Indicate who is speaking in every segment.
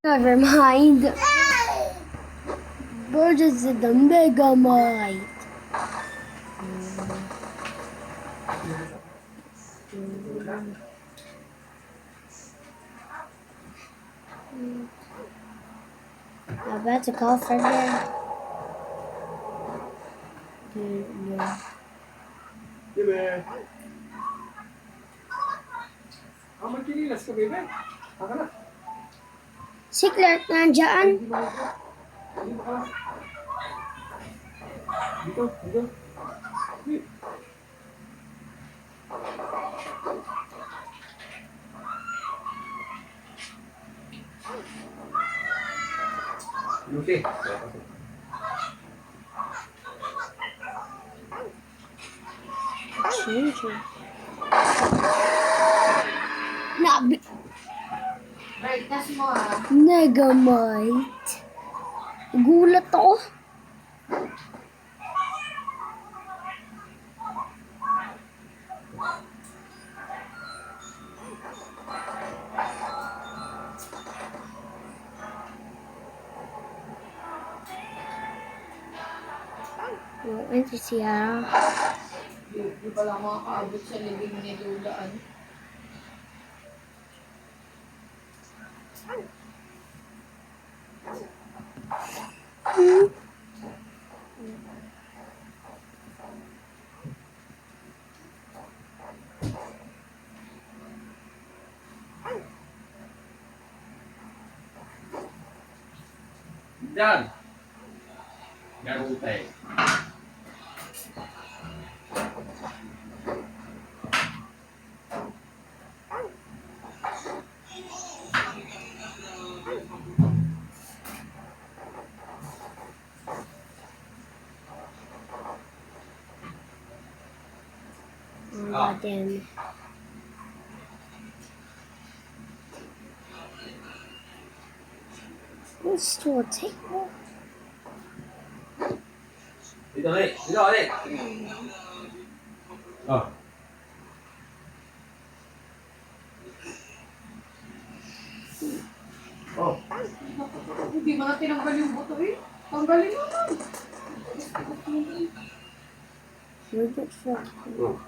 Speaker 1: Never mind. Bird is the Megamite. I'm about to call for her.
Speaker 2: Bebe. Magkinilas ka, bebe. Haka na.
Speaker 1: Si Clark nandyan.
Speaker 2: Dito, dito. Lucy.
Speaker 3: Brightness mo ah.
Speaker 1: Megamite. Gulat ako. Ito siya.
Speaker 3: Di pala makakaabot sa libing ni Dulaan.
Speaker 2: Yan. Garutay.
Speaker 1: Then. Let's do a takeoff.
Speaker 2: Dito, ulit. Dito, ulit. Oh. Oh.
Speaker 3: Hindi mo na tinanggal yung buto eh. Tanggalin mo na.
Speaker 1: You're good for
Speaker 2: Oh.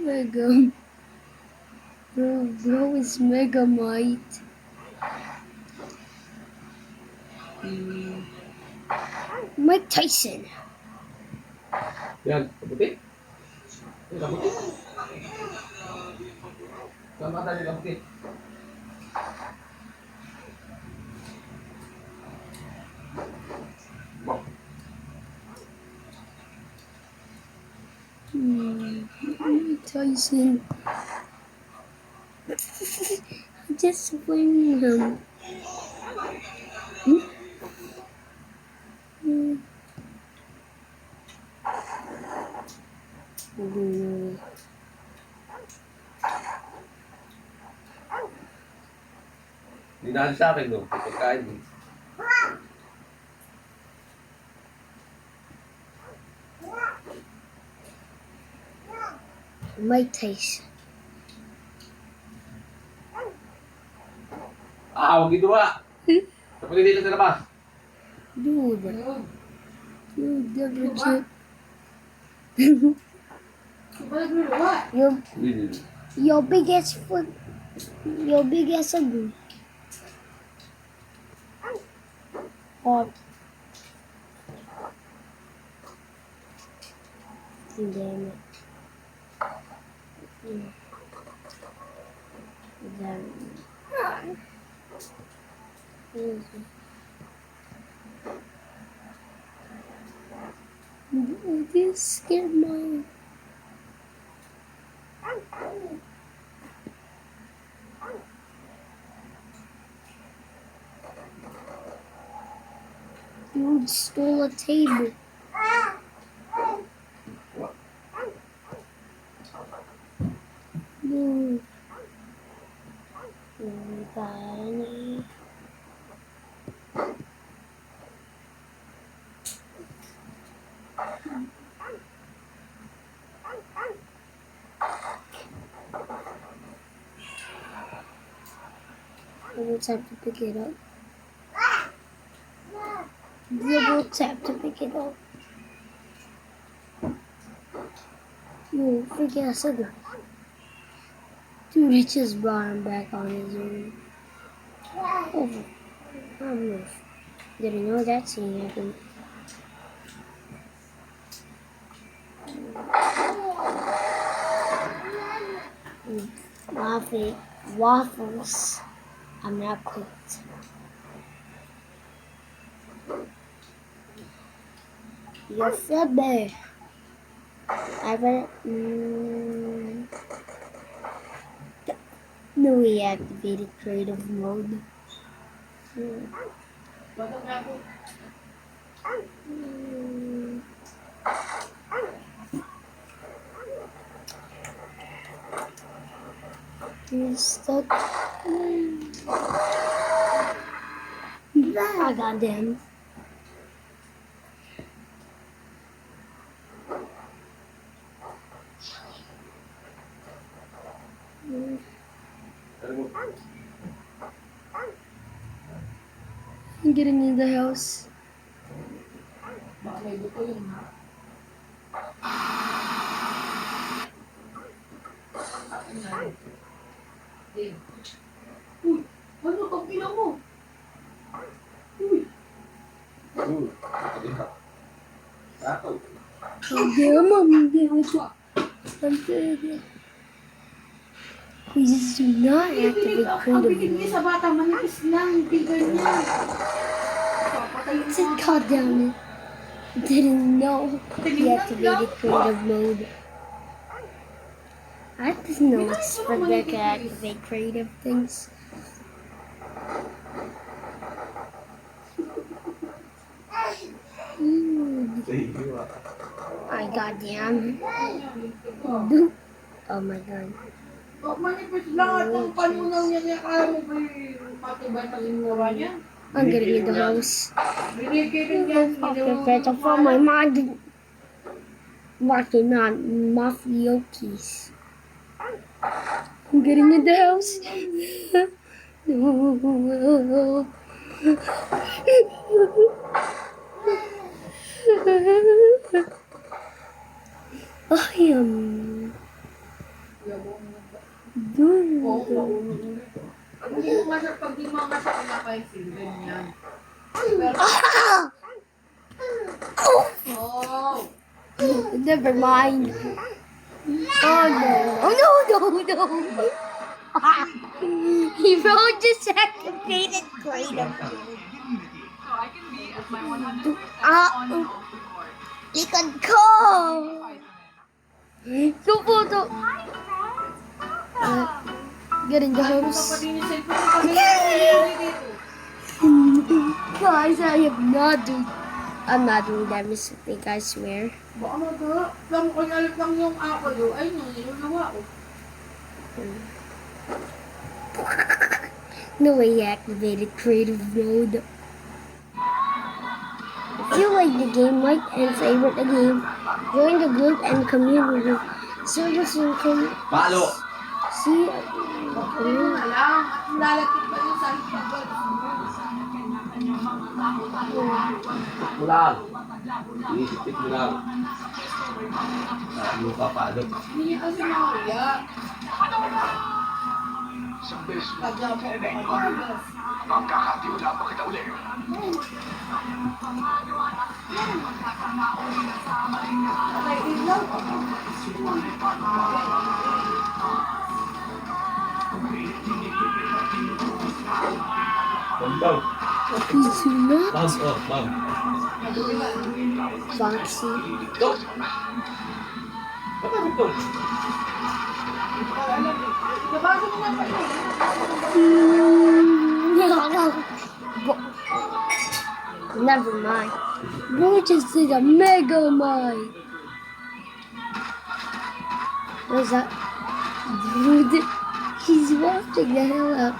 Speaker 1: Mega. Bro is Megamite. Mike Tyson.
Speaker 2: Yan. Kaputi. Yan, kaputi. Saan ka tayo kaputi? Bok.
Speaker 1: Mike Tyson. Just win him.
Speaker 2: Hindi na sa akin, no? Pagkain mo.
Speaker 1: Mike Tyson.
Speaker 2: Huwag ginawa. Kaputi dito sa labas.
Speaker 1: Dude. Dude, legit.
Speaker 3: What?
Speaker 1: Your biggest foot. Your biggest ago. Oh. Damn it. Damn it. This scared my. Dude stole a table. Dude. Bunny. tap to pick it up. Double tap to pick it up. You freaking I said that. Dude, he just brought him back on his own. Oh, didn't know that scene happened. Waffles. I'm not cooked. Yes, sir. I bet. No, we activated creative mode. You're stuck. Ah, goddamn. I'm getting in the house.
Speaker 3: Baka may buto yun, ha? Eh. Uy! Ano itong pila mo? Uy!
Speaker 1: Please do not activate
Speaker 3: Ang
Speaker 1: creative
Speaker 3: bigig niya
Speaker 1: mode.
Speaker 3: sa bata, manipis lang, hindi ganyan. Papatayin
Speaker 1: It's it called down. Didn't know he activated creative mode. I didn't know it's Rebecca activate creative things. My goddamn. Oh my god.
Speaker 3: Oh, manipis lang at ang panunaw niya niya, kaya mo ba yung matibay pa yung gawa niya?
Speaker 1: I'm getting in the house.
Speaker 3: Binigay niya,
Speaker 1: Fucking better for my mind. Working on mafiosis. I'm getting in the house. No. I am.
Speaker 3: Oo, maulog. Hindi mo nga siya, pag di mo nga siya pinapaisin, ganyan. Pero, oh!
Speaker 1: Never mind. Oh no. Oh no, no, no. He wrote just activated creative. You can call. So photo. Get in the house.
Speaker 3: Kapatid niya cellphone, pag dito.
Speaker 1: Guys, I'm not doing that mistake, I swear.
Speaker 3: Baka magawa. Lang ko nalit lang yung ako doon. Ay, nung nilulawa ko.
Speaker 1: No way he activated creative mode. If you like the game, like and favorite the game, join the group and community. Service and
Speaker 4: Palo!
Speaker 1: see.
Speaker 3: Bakit mo na lang. At lalakit pa yun sa hipagod.
Speaker 4: Mulang! Iisipit mo lang. Ano pa palo?
Speaker 3: Hindi niya kasi makaya. Kaya po ako makagagas.
Speaker 4: Magkakatiwala pa kita ulit.
Speaker 3: Patay ilaw.
Speaker 4: Bang!
Speaker 1: Please do not
Speaker 4: Bounce off, bang!
Speaker 1: Foxy.
Speaker 4: Ito! Ba't ito?
Speaker 3: Nabasa mo na pa ito.
Speaker 1: Never mind. We're just in a mega mine. What's that? Dude, he's watching the hell up.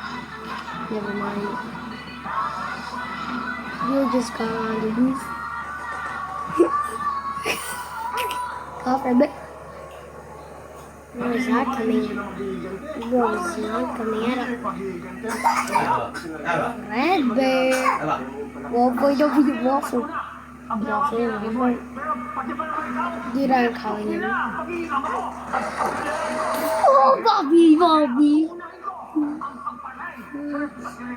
Speaker 1: Never mind. We'll just go on the roof. Cover me. Bro, it's not coming. Bro, it's not coming at all. Red Bear. Waffle, don't be waffle. Waffle. Dude, I'm calling him. Oh, Bobby.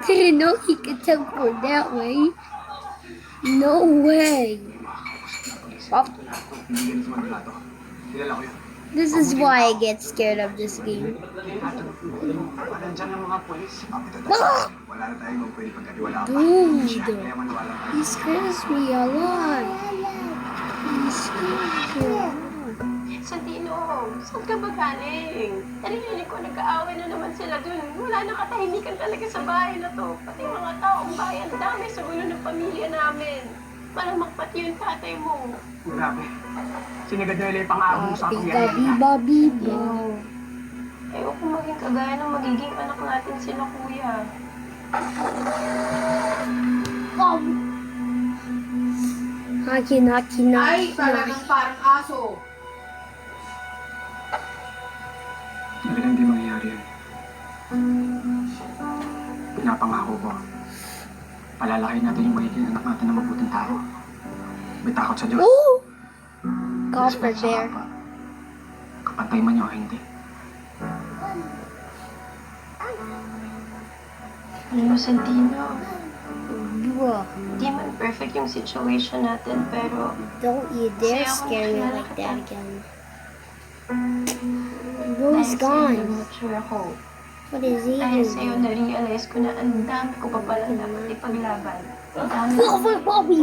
Speaker 1: Didn't know he could teleport that way. No way. Oh, this is why I get scared of this game. Ah! Dude, he scares me a lot. He scares me a lot.
Speaker 5: Santino, saan ka ba galing? Narinig ko, nag-aaway na naman sila dun. Wala na katahimikan talaga sa bahay na to. Pati mga taong bayan, dami sa gulo ng pamilya namin. Malamang pati yung tatay mo.
Speaker 2: Grabe. Sinagad na nila yung pang-aabong sa aking
Speaker 1: Biba.
Speaker 5: Ayoko maging kagaya ng magiging anak natin sila, kuya.
Speaker 1: Haki.
Speaker 3: Ay, talagang parang aso.
Speaker 2: Sabi na hindi mangyayari yan. Pinapangako ko. Palalaki natin yung magiging anak natin na mabuting tao. May takot sa Diyos.
Speaker 1: Oh! Copper Bear.
Speaker 2: Kapantay man niyo o hindi.
Speaker 5: Alam mo, Santino,
Speaker 1: Bro,
Speaker 5: hindi man perfect yung situation natin, pero
Speaker 1: don't you dare scare me like that again. Bro, he's
Speaker 5: dahil sa'yo,
Speaker 1: gone.
Speaker 5: mature ako.
Speaker 1: What is he
Speaker 5: Dahil sa'yo,
Speaker 1: doing?
Speaker 5: na-realize ko na ang dami ko pa pala dapat ipaglaban. Ang dami
Speaker 1: Bobby.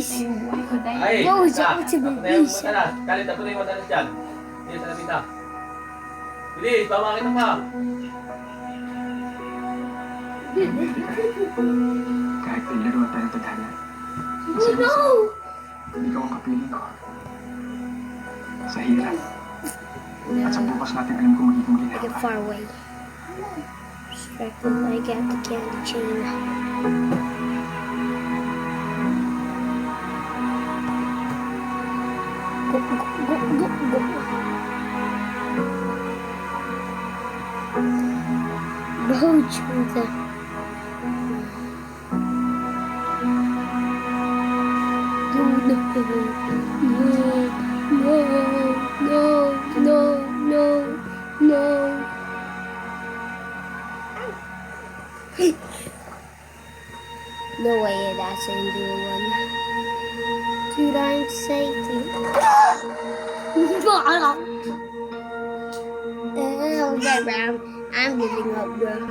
Speaker 5: sa yung buhay ko dahil
Speaker 4: Ay,
Speaker 1: Yo, it's
Speaker 4: isa.
Speaker 1: ultimate
Speaker 4: Ako na yung
Speaker 1: beast.
Speaker 4: madalas. Kalit ako na yung madalas dyan. Bilis, alapita. Bilis, baba kita pa.
Speaker 2: Kahit pilaro tayo ng tadhana.
Speaker 1: Oh no!
Speaker 2: Ikaw ang kapiling ko. Sa hirap. At sa bukas natin alam kung magiging
Speaker 1: I
Speaker 2: ginawa.
Speaker 1: get far away. Distracted, I get the candy chain. Go. Go, Chuta. No. No way that's into one. Dude, I'm safety. I'm giving up, bro.